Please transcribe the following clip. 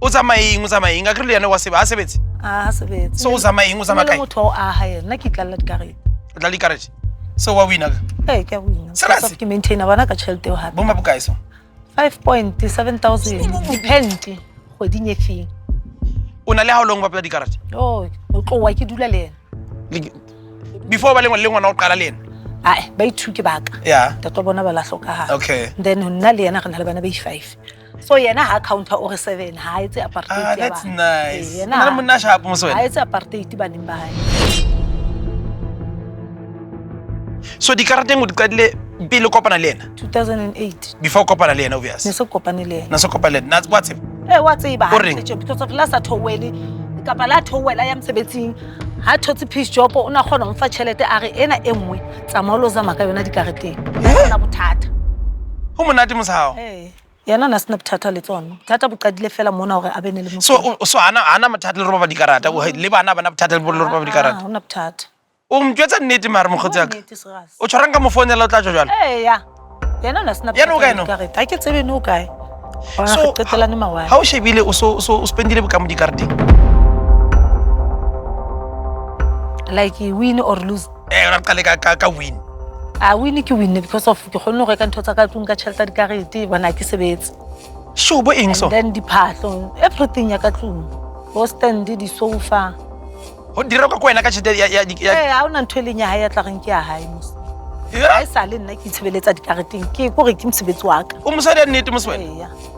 o tsamaeng a ke le yena wa seba a sebetse sebetse so o tsamaeng o tsama kae motho a hae nna ke tlalla dikarete tla di garage so wa wina ke a wina Serious? ke maintainer bana ka tšhelete o hape bo mabokae so 5.7,000 depend kgweding e feng o na le ha o long ba pela di garage o tlowa ke dula le Like, before ba le ngwana o qala le yena ba ithuke baka yeah tatwa bona ba la hlokahala okay then nna le yena re na le bana ba 5 so yena ha counter o re 7 ha etse apartheid that's nice na le monna sharp mo ha sona etse apartheid baneng ba hae so di karateng o di qadile pele kopana le yena 2008 before kopana le yena obvious ne se kopane le yena na so kopana le yena what's it wa tseba O reng? because of last thowele kapa la thowela ya msebetsing ha thotse peace job o na kgona go mfa tšhelete a re ena engwe tsamalo za maka yona dikareteng ona bothata ho monate mosao yena na sna bothata le tsona bothata bo qadile fela mona hore a bene le mo so ana mathata le roba di karata le bana bothata le roba di karata ona bothata o mtwetsa nnete mare mogotsi aka nnete serious o tshwarang ka mo phone la o tla jwa ya yena na sna Yena o kae no? dikarete ha ke tsebe no kae So, so qetelane mawana ha o shebile o spendile boka mo di karateng like you win or lose ra qale ka win a win ke win because of ke khone go reka ntho tsa ka tlung ka tšhelete dikarete bona ke sebetse sure bo eng so then diphahlo everything ya ka tlung bo stand di sofa o dira ka wena ka tšhelete ya ha ona ntho le nya ha ya tla reng ke ya hae mos Yeah. ha e sa le nna ke tshebeletsa dikareteng ke gore ke mosebetsi wa ka o mosadi a nnete moswena ya